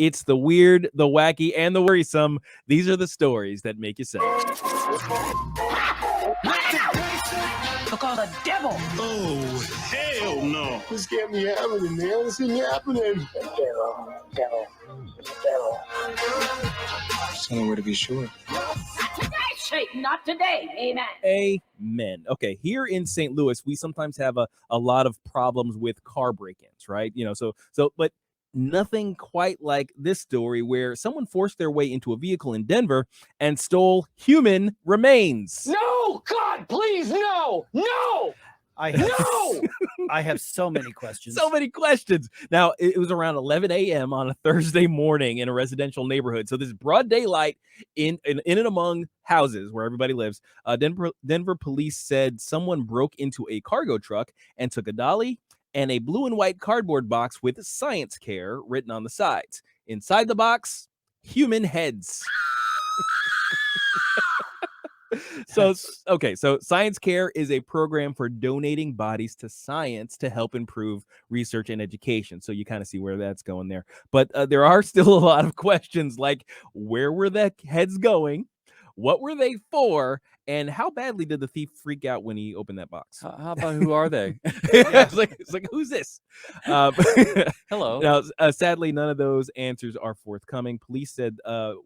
It's the weird, the wacky, and the worrisome. These are the stories that make you sad. Because the devil. Oh, hell no. This can't be happening, man. This isn't happening. Devil. Just anywhere to be sure. Satan, not today. Amen. Amen. Okay, here in St. Louis, we sometimes have a lot of problems with car break-ins, right? But nothing quite like this story where someone forced their way into a vehicle in Denver and stole human remains. No, God, please, no. I have so many questions. So many questions. Now, it was around 11 a.m. on a Thursday morning in a residential neighborhood. So this is broad daylight in and among houses where everybody lives. Denver police said someone broke into a cargo truck and took a dolly and a blue and white cardboard box with science care written on the sides. Inside the box, human heads. So Science Care is a program for donating bodies to science to help improve research and education. So you kind of see where that's going there. But there are still a lot of questions like, where were the heads going? What were they for? And how badly did the thief freak out when he opened that box? How about who are they? It's like, who's this? Hello. Now, sadly, none of those answers are forthcoming. Police said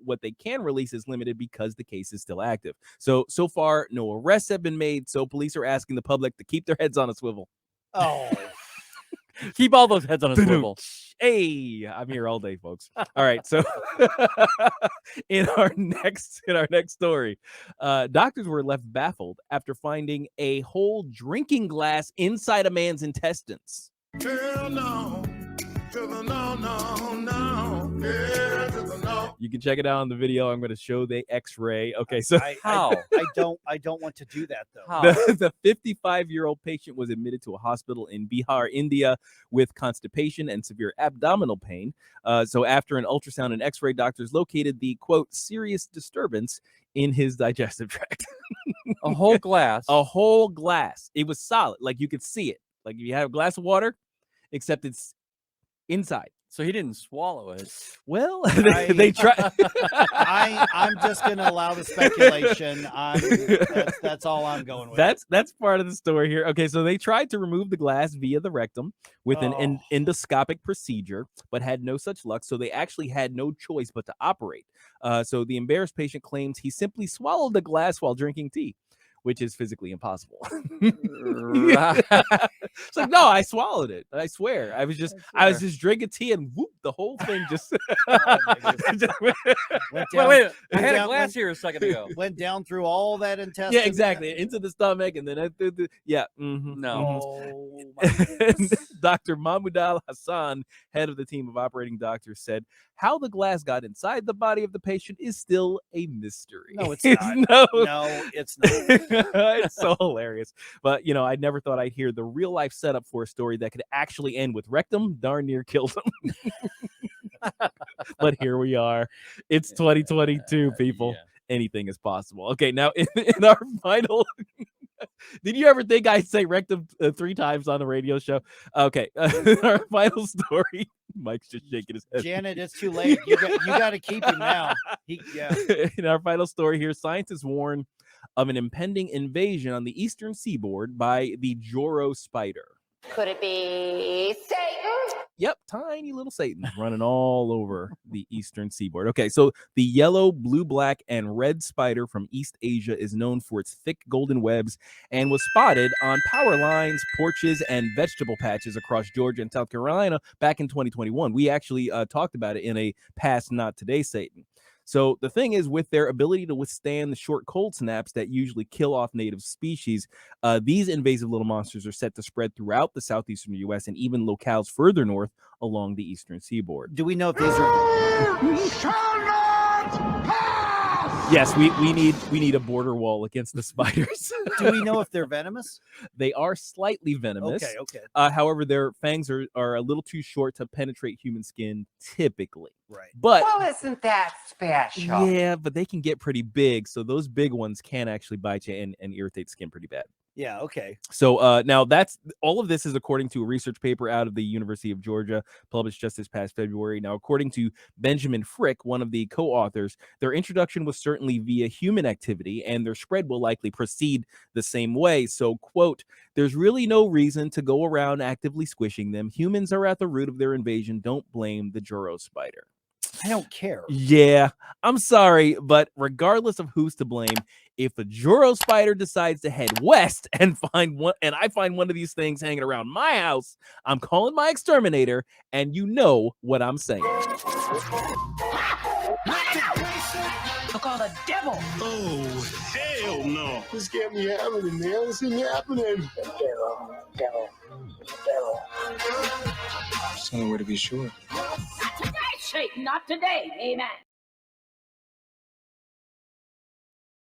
what they can release is limited because the case is still active. So far, no arrests have been made. So police are asking the public to keep their heads on a swivel. Oh, Keep all those heads on a swivel. Hey, I'm here all day, folks. All right, so in our next story, doctors were left baffled after finding a whole drinking glass inside a man's intestines. Hell no. To the no, no, no. Yeah, to the no. You can check it out on the video. I'm going to show the X-ray. Okay, so How? I don't want to do that though. How? the 55-year-old patient was admitted to a hospital in Bihar, India, with constipation and severe abdominal pain. So after an ultrasound and X-ray, doctors located the, quote, serious disturbance in his digestive tract. A whole glass. A whole glass. It was solid. Like you could see it. Like if you have a glass of water, except it's inside. So he didn't swallow it. Well, they tried. I'm just going to allow the speculation. That's all I'm going with. That's part of the story here. Okay, so they tried to remove the glass via the rectum with an endoscopic procedure, but had no such luck. So they actually had no choice but to operate. So the embarrassed patient claims he simply swallowed the glass while drinking tea, which is physically impossible. It's like, no, I swallowed it. I swear. I was just drinking tea and whoop, the whole thing just went down, wait. I had a glass here a second ago. Went down through all that intestine. yeah, exactly. Into the stomach and then No. Oh, my goodness. Dr. Mahmoud Al Hassan, head of the team of operating doctors, said how the glass got inside the body of the patient is still a mystery. No, it's not. No, it's not. It's so hilarious. But I never thought I'd hear the real life setup for a story that could actually end with rectum darn near killed him. But here we are. It's 2022, people. Yeah. Anything is possible. Okay, now in our final did you ever think I'd say rectum 3 times on a radio show? Okay, our final story. Mike's just shaking his head. Janet, it's too late. You got to keep him now. In our final story here, scientists warn of an impending invasion on the eastern seaboard by the Joro spider. Could it be Satan? Yep, tiny little Satan running all over the eastern seaboard. Okay, so the yellow, blue, black, and red spider from East Asia is known for its thick golden webs and was spotted on power lines, porches, and vegetable patches across Georgia and South Carolina back in 2021. We actually talked about it in a past Not Today Satan. So the thing is, with their ability to withstand the short cold snaps that usually kill off native species, these invasive little monsters are set to spread throughout the southeastern U.S. and even locales further north along the eastern seaboard. Do we know if these are... Yes, we need a border wall against the spiders. Do we know if they're venomous? They are slightly venomous. Okay. However, their fangs are a little too short to penetrate human skin typically. Right. But Well, isn't that special? yeah, but they can get pretty big. So those big ones can actually bite you and irritate the skin pretty bad. Yeah. Okay. So now that's all of this is according to a research paper out of the University of Georgia published just this past February. Now, according to Benjamin Frick, one of the co-authors, their introduction was certainly via human activity and their spread will likely proceed the same way. So, quote, there's really no reason to go around actively squishing them. Humans are at the root of their invasion. Don't blame the Juro spider. I don't care. Yeah, I'm sorry, but regardless of who's to blame, if a Juro spider decides to head west and find one, and I find one of these things hanging around my house, I'm calling my exterminator, and you know what I'm saying. Look all the devil. Oh, hell no. This can't be happening, man. This ain't happening. Devil. Just only way to be sure. Not today, Satan. Not today. Amen.